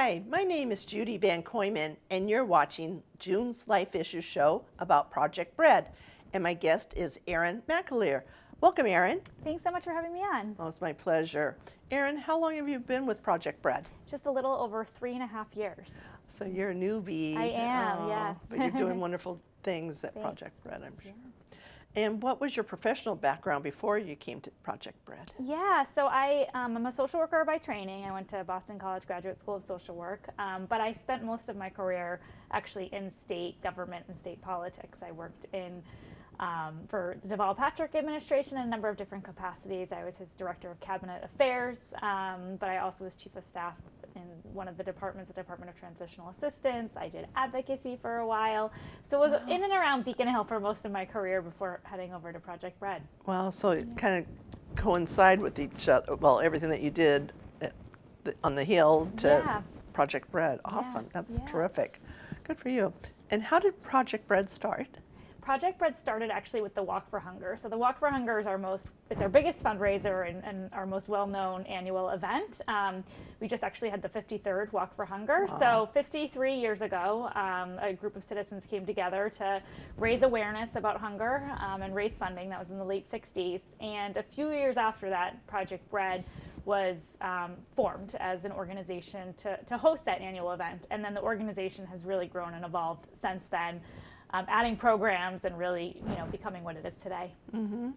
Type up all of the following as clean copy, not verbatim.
Hi, my name is Judie VanKooiman, and you're watching June's Life Issues show about Project Bread. And my guest is Erin McAleer. Welcome, Erin. Thanks so much for having me on. Oh, it's my pleasure. Erin, how long have you been with Project Bread? Just a little over 3.5 years. So you're a newbie. I am, yes. But you're doing wonderful things at Project Bread, I'm sure. And what was your professional background before you came to Project Bread? Yeah, so I'm a social worker by training. I went to Boston College Graduate School of Social Work, but I spent most of my career actually in state government and state politics. I worked in for the Deval Patrick administration in a number of different capacities. I was his director of cabinet affairs, but I also was chief of staff in one of the departments, the Department of Transitional Assistance. I did advocacy for a while. So it was in and around Beacon Hill for most of my career before heading over to Project Bread. Well, so it kind of coincide with each other, well, everything that you did on the Hill to Project Bread. Awesome, that's terrific. Good for you. And how did Project Bread start? Project Bread started actually with the Walk for Hunger. So the Walk for Hunger is it's our biggest fundraiser and our most well-known annual event. We just actually had the 53rd Walk for Hunger. Wow. So 53 years ago, a group of citizens came together to raise awareness about hunger and raise funding. That was in the late 60s. And a few years after that, Project Bread was formed as an organization to host that annual event. And then the organization has really grown and evolved since then. Adding programs and really, becoming what it is today. Mm-hmm.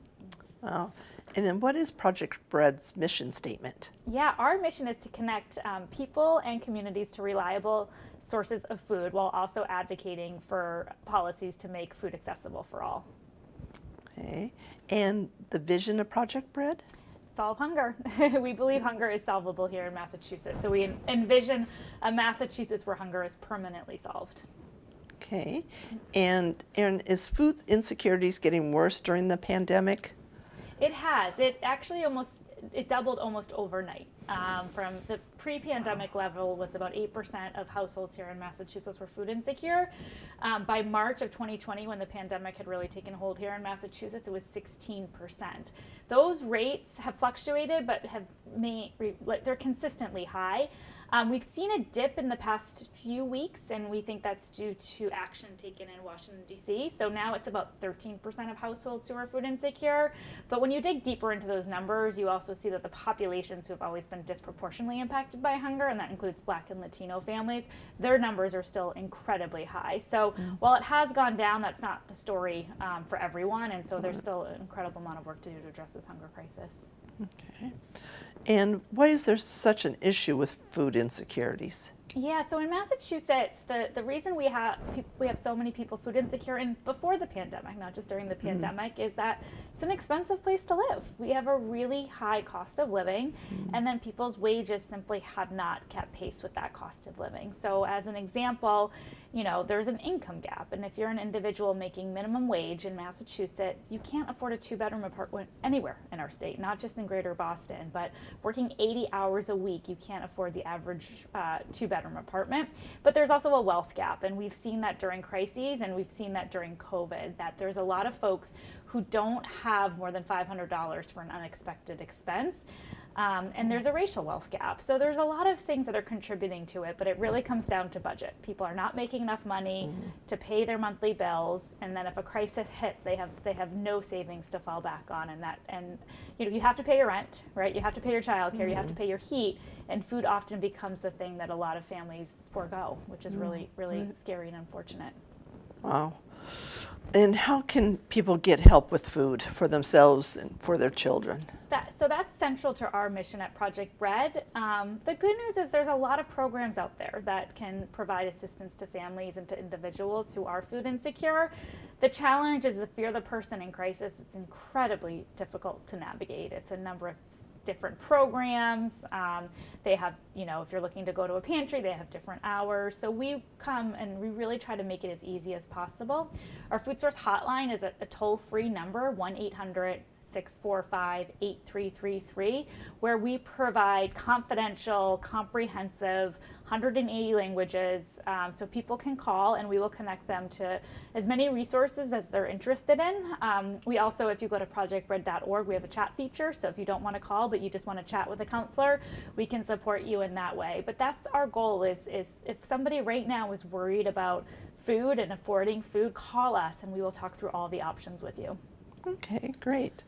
Wow. And then what is Project Bread's mission statement? Yeah, our mission is to connect people and communities to reliable sources of food while also advocating for policies to make food accessible for all. Okay. And the vision of Project Bread? Solve hunger. We believe hunger is solvable here in Massachusetts. So we envision a Massachusetts where hunger is permanently solved. Okay. And Erin, is food insecurities getting worse during the pandemic? It has. It actually doubled almost overnight. From the pre-pandemic level was about 8% of households here in Massachusetts were food insecure. By March of 2020, when the pandemic had really taken hold here in Massachusetts, it was 16%. Those rates have fluctuated, but they're consistently high. We've seen a dip in the past few weeks, and we think that's due to action taken in Washington, D.C. So now it's about 13% of households who are food insecure. But when you dig deeper into those numbers, you also see that the populations who have always been disproportionately impacted by hunger, and that includes Black and Latino families, their numbers are still incredibly high. So while it has gone down, that's not the story for everyone, and so there's still an incredible amount of work to do to address this hunger crisis. Okay. And why is there such an issue with food insecurities? Yeah, so in Massachusetts, the reason we have so many people food insecure, and before the pandemic, not just during the pandemic, is that it's an expensive place to live. We have a really high cost of living, and then people's wages simply have not kept pace with that cost of living. So as an example, there's an income gap, and if you're an individual making minimum wage in Massachusetts, you can't afford a 2-bedroom apartment anywhere in our state, not just in Greater Boston, but working 80 hours a week, you can't afford the average 2-bedroom apartment. But there's also a wealth gap, and we've seen that during crises, and we've seen that during COVID, that there's a lot of folks who don't have more than $500 for an unexpected expense. And there's a racial wealth gap. So there's a lot of things that are contributing to it, but it really comes down to budget. People are not making enough money to pay their monthly bills, and then if a crisis hits, they have no savings to fall back on, and you have to pay your rent, right? You have to pay your childcare, you have to pay your heat, and food often becomes the thing that a lot of families forego, which is really scary and unfortunate. Wow. And how can people get help with food for themselves and for their children? So that's central to our mission at Project Bread. The good news is there's a lot of programs out there that can provide assistance to families and to individuals who are food insecure. The challenge is if you're the person in crisis, it's incredibly difficult to navigate. It's a number of different programs. They have, if you're looking to go to a pantry, they have different hours. So we come and we really try to make it as easy as possible. Our FoodSource Hotline is a toll-free number, 1-800 1-645-8333, where we provide confidential, comprehensive, 180 languages, so people can call and we will connect them to as many resources as they're interested in. We also, if you go to projectbread.org, we have a chat feature, so if you don't want to call but you just want to chat with a counselor, we can support you in that way. But that's our goal, is if somebody right now is worried about food and affording food, call us and we will talk through all the options with you. Okay, great.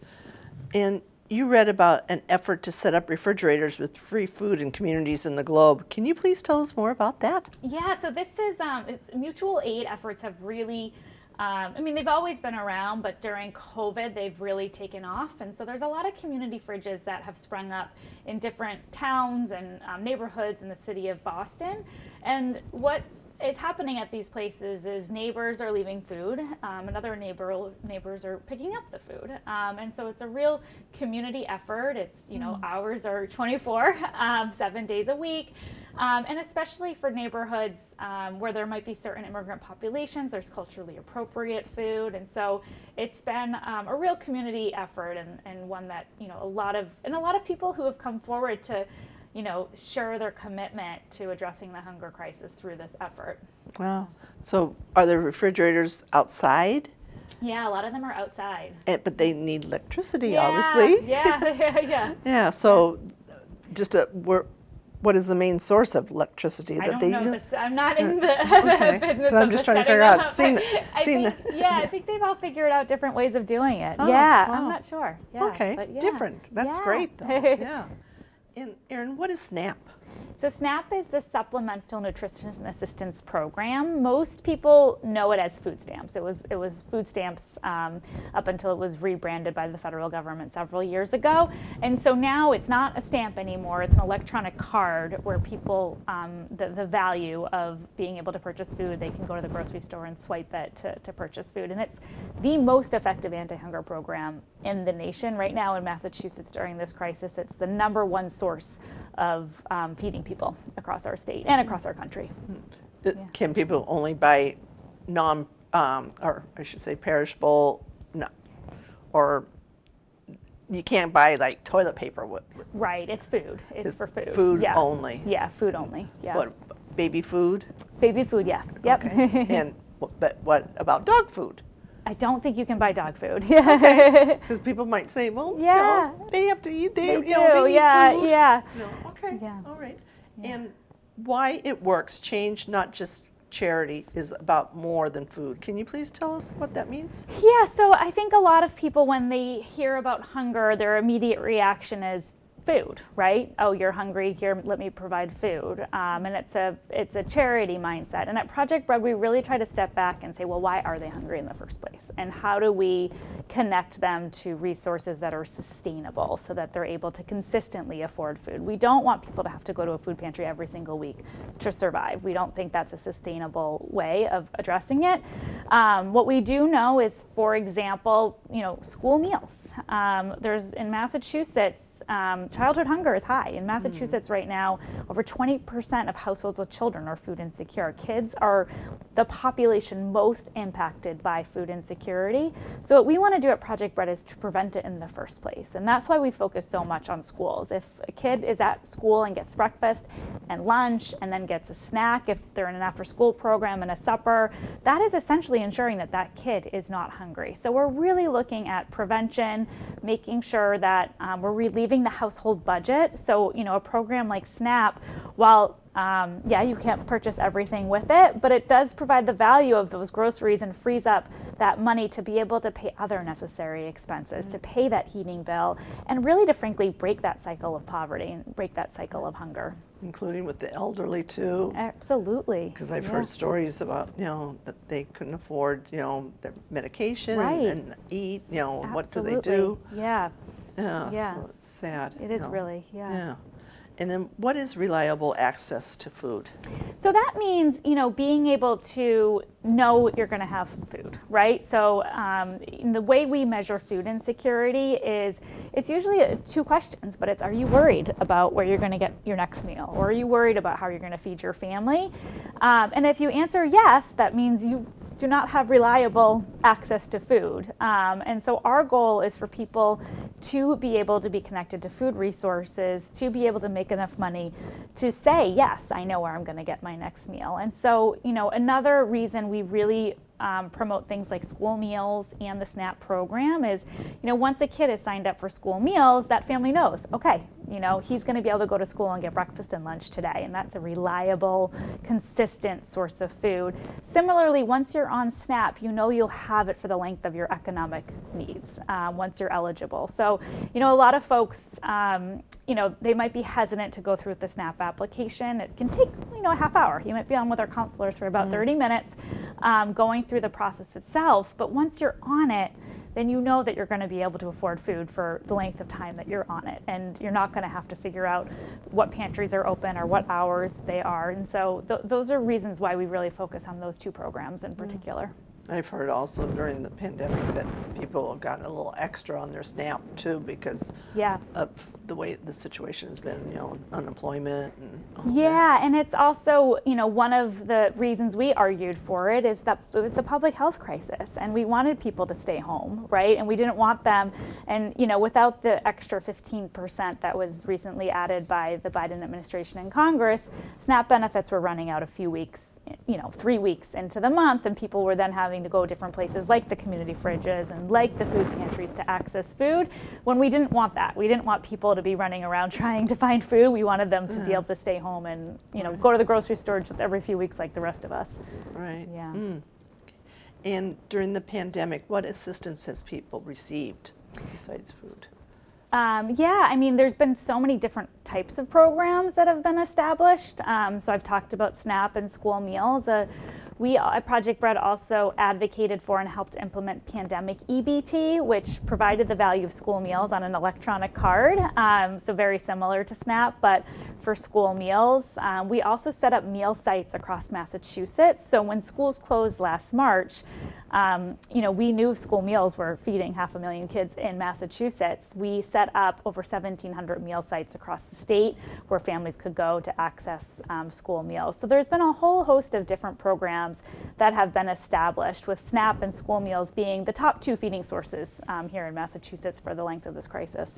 And you read about an effort to set up refrigerators with free food in communities in the globe. Can you please tell us more about that? Yeah, so this is, mutual aid efforts have really, they've always been around, but during COVID, they've really taken off. And so there's a lot of community fridges that have sprung up in different towns and neighborhoods in the city of Boston. And what is happening at these places is neighbors are leaving food, and other neighbors are picking up the food. And so it's a real community effort. It's, hours are 24, 7 days a week. And especially for neighborhoods where there might be certain immigrant populations, there's culturally appropriate food. And so it's been a real community effort, and one that, a lot of people who have come forward to share their commitment to addressing the hunger crisis through this effort. Wow. So are the refrigerators outside? Yeah, a lot of them are outside. But they need electricity, obviously. Yeah. Yeah, so what is the main source of electricity I that they don't know use? I'm not in the Okay. business So I'm just trying to figure out. I think they've all figured out different ways of doing it. Oh, yeah, wow. I'm not sure. Yeah, Okay, but yeah. different. That's great, though. Yeah. And Erin, what is SNAP? So SNAP is the Supplemental Nutrition Assistance Program. Most people know it as food stamps. It was food stamps up until it was rebranded by the federal government several years ago. And so now it's not a stamp anymore. It's an electronic card where people, the value of being able to purchase food, they can go to the grocery store and swipe it to purchase food. And it's the most effective anti-hunger program in the nation. Right now in Massachusetts during this crisis, it's the #1 source of feeding people across our state and across our country. Can people only buy perishable, no, or you can't buy like toilet paper? Right, it's food. It's for food. Food only. Yeah, food only. Yeah. What, baby food? Baby food, yes. Yep. Okay. But what about dog food? I don't think you can buy dog food. Okay. Because people might say, well, yeah, they have to eat. They do. They need food. Yeah. No. Okay. Yeah. All right. Yeah. And why it works, Change Not Just Charity, is about more than food. Can you please tell us what that means? Yeah, so I think a lot of people, when they hear about hunger, their immediate reaction is food, right? Oh, you're hungry, here, let me provide food. And it's a charity mindset. And at Project Bread, we really try to step back and say, well, why are they hungry in the first place? And how do we connect them to resources that are sustainable so that they're able to consistently afford food? We don't want people to have to go to a food pantry every single week to survive. We don't think that's a sustainable way of addressing it. What we do know is, for example, school meals. There's in Massachusetts, childhood hunger is high. In Massachusetts right now, over 20% of households with children are food insecure. Kids are the population most impacted by food insecurity. So what we want to do at Project Bread is to prevent it in the first place. And that's why we focus so much on schools. If a kid is at school and gets breakfast and lunch and then gets a snack, if they're in an after-school program and a supper, that is essentially ensuring that that kid is not hungry. So we're really looking at prevention, making sure that we're relieving the household budget. So, a program like SNAP, while you can't purchase everything with it, but it does provide the value of those groceries and frees up that money to be able to pay other necessary expenses, to pay that heating bill, and really to frankly break that cycle of poverty and break that cycle of hunger. Including with the elderly too. Absolutely. Because I've heard stories about, that they couldn't afford, their medication Right. and eat, Absolutely. what do they do? Yeah. Yeah. So it's sad. It is really, Yeah. And then what is reliable access to food? So that means, being able to know you're going to have food, right? So the way we measure food insecurity is, it's usually 2 questions, but it's, are you worried about where you're going to get your next meal? Or are you worried about how you're going to feed your family? And if you answer yes, that means you do not have reliable access to food. And so our goal is for people to be able to be connected to food resources, to be able to make enough money to say, yes, I know where I'm going to get my next meal. And so, another reason we really promote things like school meals and the SNAP program is, once a kid is signed up for school meals, that family knows, okay, he's going to be able to go to school and get breakfast and lunch today. And that's a reliable, consistent source of food. Similarly, once you're on SNAP, you'll have it for the length of your economic needs once you're eligible. So, a lot of folks, they might be hesitant to go through with the SNAP application. It can take, a half hour. You might be on with our counselors for about 30 minutes going through the process itself. But once you're on it, then you know that you're going to be able to afford food for the length of time that you're on it. And you're not going to have to figure out what pantries are open or what hours they are. And so those are reasons why we really focus on those two programs in particular. I've heard also during the pandemic that people got a little extra on their SNAP too because of the way the situation has been, unemployment and all that. And it's also, one of the reasons we argued for it is that it was the public health crisis and we wanted people to stay home, right? And we didn't want them, and without the extra 15% that was recently added by the Biden administration and Congress, SNAP benefits were running out a few weeks, 3 weeks into the month, and people were then having to go different places like the community fridges and like the food pantries to access food, when we didn't want that. We didn't want people to be running around trying to find food. We wanted them to be able to stay home and, go to the grocery store just every few weeks like the rest of us. Right. Yeah. And during the pandemic, what assistance has people received besides food? There's been so many different types of programs that have been established. So I've talked about SNAP and school meals. We at Project Bread also advocated for and helped implement pandemic EBT, which provided the value of school meals on an electronic card. So very similar to SNAP, but for school meals. We also set up meal sites across Massachusetts. So when schools closed last March, we knew school meals were feeding 500,000 kids in Massachusetts. We set up over 1,700 meal sites across the state where families could go to access school meals. So there's been a whole host of different programs that have been established, with SNAP and school meals being the top two feeding sources here in Massachusetts for the length of this crisis.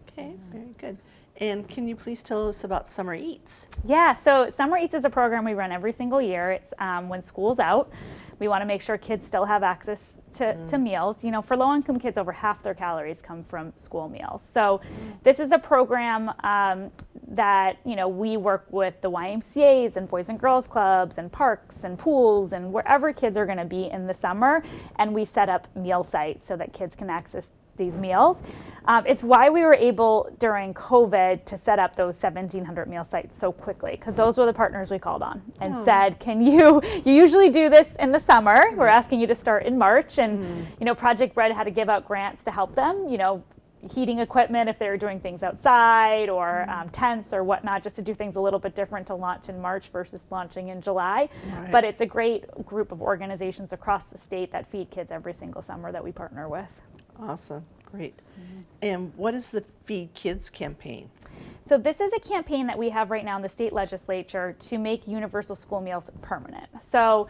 Okay, very good. And can you please tell us about Summer Eats? Yeah, so Summer Eats is a program we run every single year. It's when school's out. We want to make sure kids still have access to meals. For low-income kids, over half their calories come from school meals. So this is a program that, we work with the YMCAs and Boys and Girls Clubs and parks and pools and wherever kids are going to be in the summer. And we set up meal sites so that kids can access these meals. It's why we were able during COVID to set up those 1,700 meal sites so quickly, because those were the partners we called on and said, can you usually do this in the summer, we're asking you to start in March, and Project Bread had to give out grants to help them, heating equipment if they were doing things outside, or tents or whatnot, just to do things a little bit different to launch in March versus launching in July. Right. But it's a great group of organizations across the state that feed kids every single summer that we partner with. Awesome, great. And what is the Feed Kids campaign? So this is a campaign that we have right now in the state legislature to make universal school meals permanent. So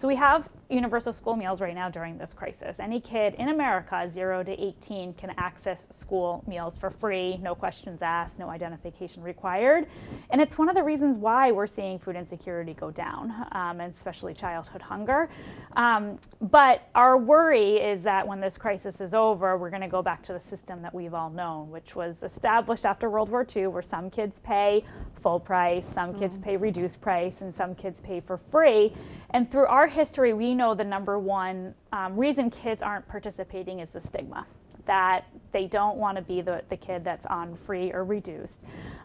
we have universal school meals right now during this crisis. Any kid in America 0 to 18 can access school meals for free, no questions asked, no identification required. And it's one of the reasons why we're seeing food insecurity go down, and especially childhood hunger. But our worry is that when this crisis is over, we're going to go back to the system that we've all known, which was established after World War II, where some kids pay full price, some kids pay reduced price, and some kids pay for free. And through our history, we know the number one reason kids aren't participating is the stigma, that they don't want to be the kid that's on free or reduced.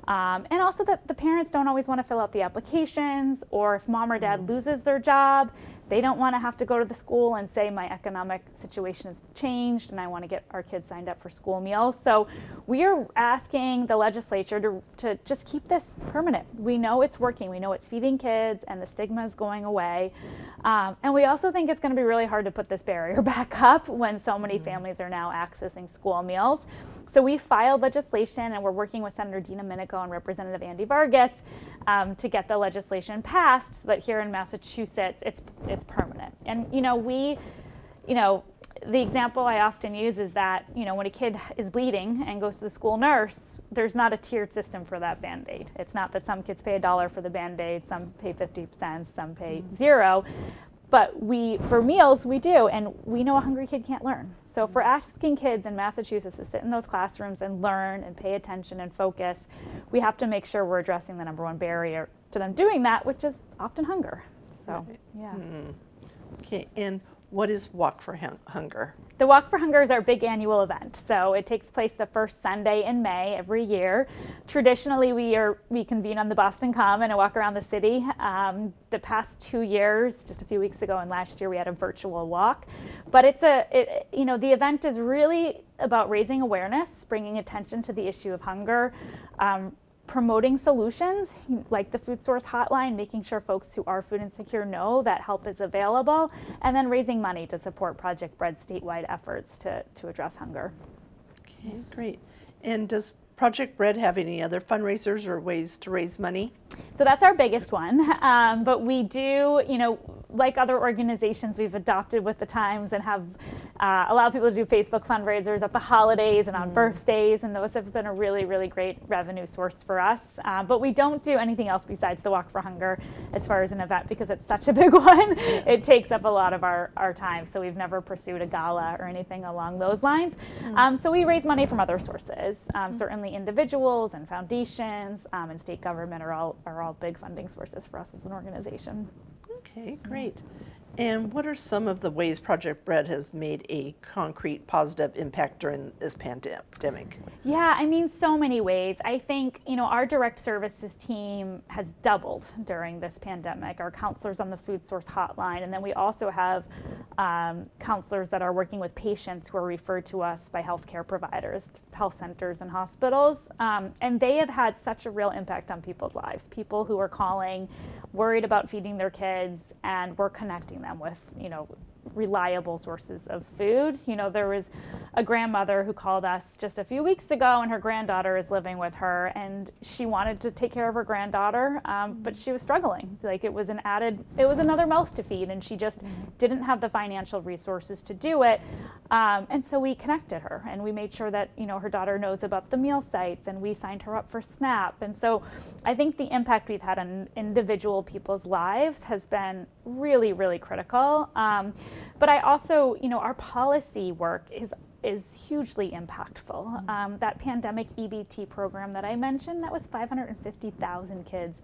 And also that the parents don't always want to fill out the applications, or if mom or dad loses their job, they don't want to have to go to the school and say, my economic situation has changed and I want to get our kids signed up for school meals. So we are asking the legislature to just keep this permanent. We know it's working. We know it's feeding kids and the stigma is going away. And we also think it's going to be really hard to put this barrier back up when so many families are now accessing school meals. meals. So we filed legislation, and we're working with Senator Dina Minico and Representative Andy Vargas to get the legislation passed so that here in Massachusetts it's permanent. And the example I often use is that, when a kid is bleeding and goes to the school nurse, there's not a tiered system for that Band-Aid. It's not that some kids pay $1 for the Band-Aid, some pay 50 cents, some pay $0. But for meals, we do, and we know a hungry kid can't learn. So if we're asking kids in Massachusetts to sit in those classrooms and learn and pay attention and focus, we have to make sure we're addressing the number one barrier to them doing that, which is often hunger. So, yeah. Okay, and what is Walk for Hunger? The Walk for Hunger is our big annual event. So it takes place the first Sunday in May every year. Traditionally, we convene on the Boston Common and walk around the city. The past 2 years, just a few weeks ago and last year, we had a virtual walk. But the event is really about raising awareness, bringing attention to the issue of hunger, promoting solutions like the FoodSource Hotline, making sure folks who are food insecure know that help is available, and then raising money to support Project Bread's statewide efforts to address hunger. Okay, great. And does Project Bread have any other fundraisers or ways to raise money? So that's our biggest one, but we do, like other organizations, we've adopted with the times and have allowed people to do Facebook fundraisers at the holidays and on birthdays, and those have been a really, really great revenue source for us. But we don't do anything else besides the Walk for Hunger as far as an event because it's such a big one. It takes up a lot of our time, so we've never pursued a gala or anything along those lines. So we raise money from other sources. Certainly individuals and foundations and state government are all big funding sources for us as an organization. Okay, great. And what are some of the ways Project Bread has made a concrete positive impact during this pandemic? Yeah, so many ways. I think, our direct services team has doubled during this pandemic. Our counselors on the FoodSource Hotline, and then we also have counselors that are working with patients who are referred to us by healthcare providers, health centers and hospitals. And they have had such a real impact on people's lives. People who are calling, worried about feeding their kids, and we're connecting them with, reliable sources of food. There was a grandmother who called us just a few weeks ago, and her granddaughter is living with her, and she wanted to take care of her granddaughter, but she was struggling. It was another mouth to feed, and she just didn't have the financial resources to do it. And so we connected her, and we made sure that, her daughter knows about the meal sites, and we signed her up for SNAP. And so I think the impact we've had on individual people's lives has been really, really critical. But I also, our policy work is hugely impactful. That pandemic EBT program that I mentioned, that was 550,000 kids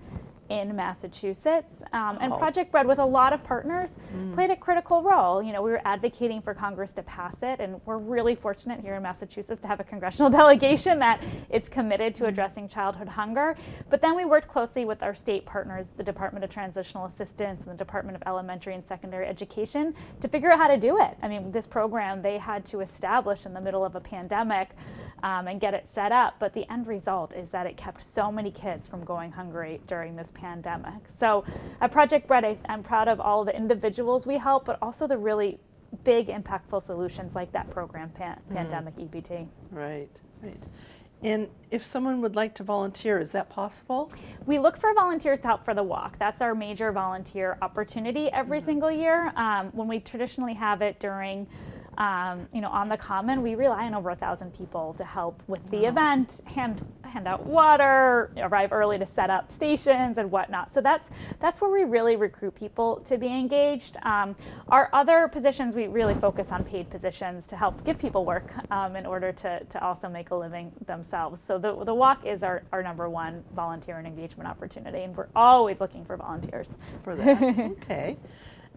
in Massachusetts. And Project Bread, with a lot of partners, played a critical role. We were advocating for Congress to pass it, and we're really fortunate here in Massachusetts to have a congressional delegation that is committed to addressing childhood hunger. But then we worked closely with our state partners, the Department of Transitional Assistance and the Department of Elementary and Secondary Education, to figure out how to do it. This program they had to establish in the middle of a pandemic and get it set up, but the end result is that it kept so many kids from going hungry during this pandemic. So at Project Bread, I'm proud of all the individuals we help, but also the really big impactful solutions like that program, Pandemic EBT. Right. And if someone would like to volunteer, is that possible? We look for volunteers to help for the walk. That's our major volunteer opportunity every single year. When we traditionally have it during on the Common, we rely on over 1,000 people to help with the event, hand out water, arrive early to set up stations and whatnot. So that's where we really recruit people to be engaged. Our other positions, we really focus on paid positions to help give people work in order to also make a living themselves. So the walk is our number one volunteer and engagement opportunity, and we're always looking for volunteers. For that, okay.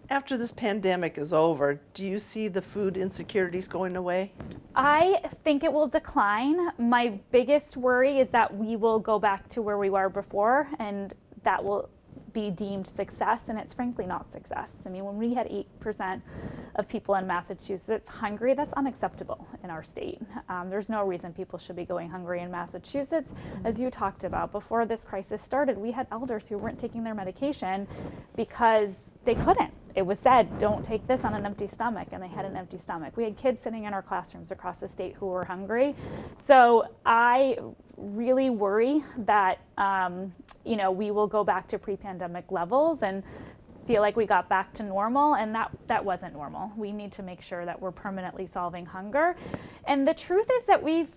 After this pandemic is over, do you see the food insecurities going away? I think it will decline. My biggest worry is that we will go back to where we were before, and that will be deemed success, and it's frankly not success. When we had 8% of people in Massachusetts hungry, that's unacceptable in our state. There's no reason people should be going hungry in Massachusetts. As you talked about, before this crisis started, we had elders who weren't taking their medication because they couldn't. it was said, don't take this on an empty stomach, and they had an empty stomach. We had kids sitting in our classrooms across the state who were hungry. So I really worry that, we will go back to pre-pandemic levels and feel like we got back to normal, and that wasn't normal. We need to make sure that we're permanently solving hunger. And the truth is that we've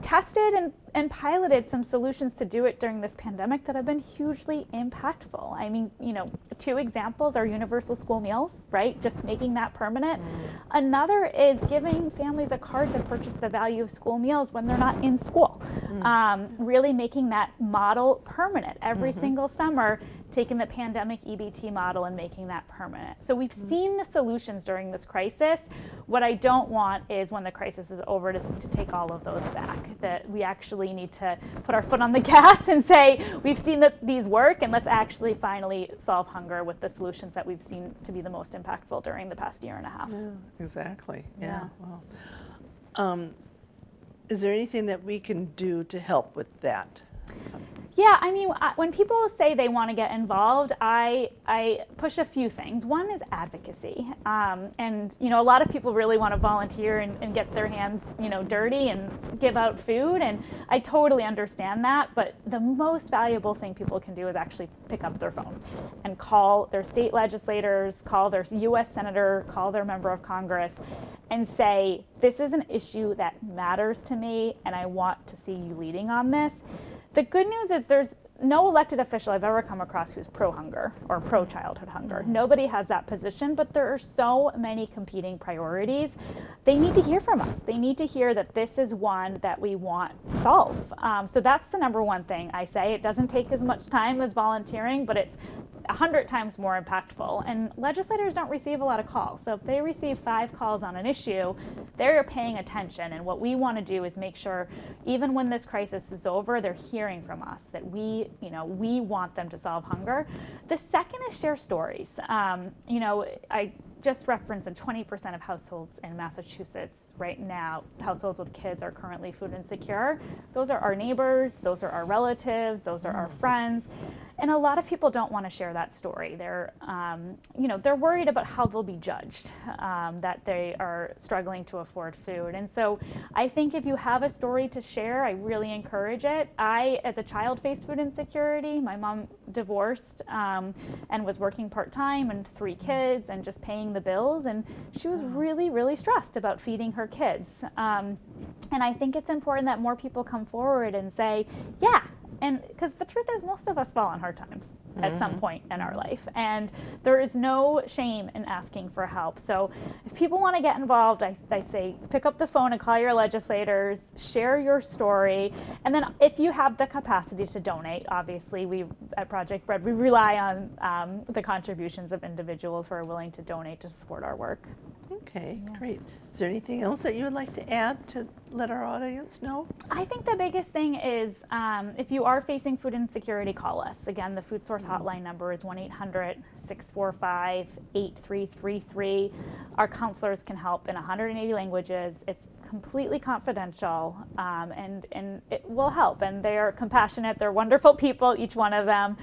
tested and piloted some solutions to do it during this pandemic that have been hugely impactful. I mean, 2 examples are universal school meals, right? Just making that permanent. Another is giving families a card to purchase the value of school meals when they're not in school. Really making that model permanent every single summer, taking the pandemic EBT model and making that permanent. So we've seen the solutions during this crisis. What I don't want is when the crisis is over to take all of those back. That we actually need to put our foot on the gas and say, we've seen that these work, and let's actually finally solve hunger with the solutions that we've seen to be the most impactful during the past year and a half. Yeah, exactly. Yeah. Well, is there anything that we can do to help with that? Yeah, I mean, when people say they want to get involved, I push a few things. One is advocacy. And, a lot of people really want to volunteer and get their hands, dirty and give out food. And I totally understand that. But the most valuable thing people can do is actually pick up their phone and call their state legislators, call their U.S. senator, call their member of Congress, and say, this is an issue that matters to me, and I want to see you leading on this. The good news is there's no elected official I've ever come across who's pro-hunger or pro-childhood hunger. Nobody has that position, but there are so many competing priorities. They need to hear from us. They need to hear that this is one that we want to solve. So that's the number one thing I say. It doesn't take as much time as volunteering, but it's 100 times more impactful. And legislators don't receive a lot of calls. So if they receive 5 calls on an issue, they're paying attention. And what we want to do is make sure, even when this crisis is over, they're hearing from us that we want them to solve hunger. The second is share stories. I just referenced that 20% of households in Massachusetts right now, households with kids, are currently food insecure. Those are our neighbors, those are our relatives, those are our friends. And a lot of people don't want to share that story. They're worried about how they'll be judged, that they are struggling to afford food. And so I think if you have a story to share, I really encourage it. I, as a child, faced food insecurity. My mom divorced and was working part-time and 3 kids and just paying the bills. And she was really, really stressed about feeding her kids. And I think it's important that more people come forward and say, yeah, and because the truth is most of us fall on hard times at some point in our life, and there is no shame in asking for help. So if people want to get involved, I say pick up the phone and call your legislators, share your story, and then if you have the capacity to donate, obviously we at Project Bread, we rely on the contributions of individuals who are willing to donate to support our work. Okay, great. Is there anything else that you would like to add to let our audience know? I think the biggest thing is if you are facing food insecurity, call us. Again, the FoodSource Hotline number is 1-800-645-8333. Our counselors can help in 180 languages. It's completely confidential, and it will help. And they are compassionate. They're wonderful people, each one of them.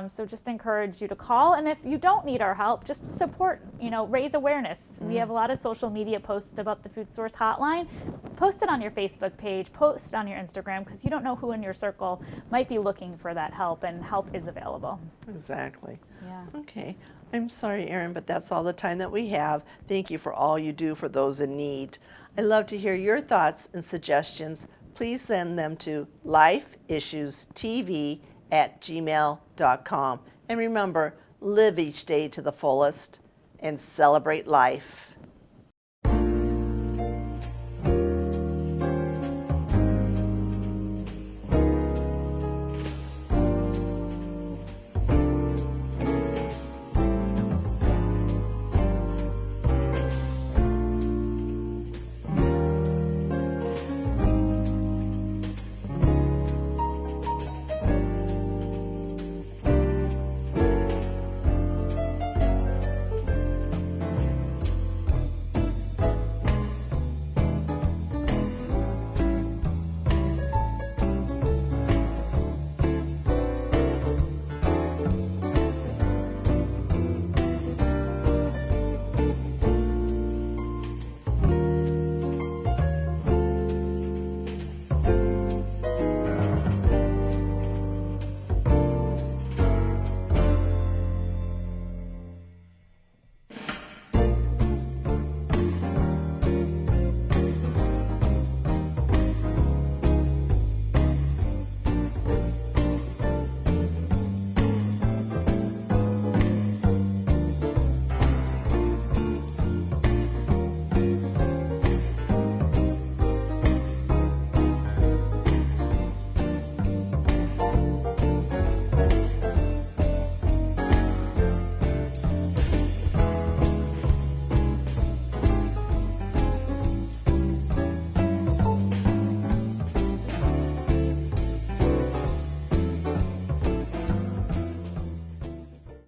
So just encourage you to call. And if you don't need our help, just support, raise awareness. We have a lot of social media posts about the FoodSource Hotline. Post it on your Facebook page, post on your Instagram, because you don't know who in your circle might be looking for that help, and help is available. Exactly. Yeah. Okay. I'm sorry, Erin, but that's all the time that we have. Thank you for all you do for those in need. I'd love to hear your thoughts and suggestions. Please send them to lifeissuestv@gmail.com. And remember, live each day to the fullest and celebrate life.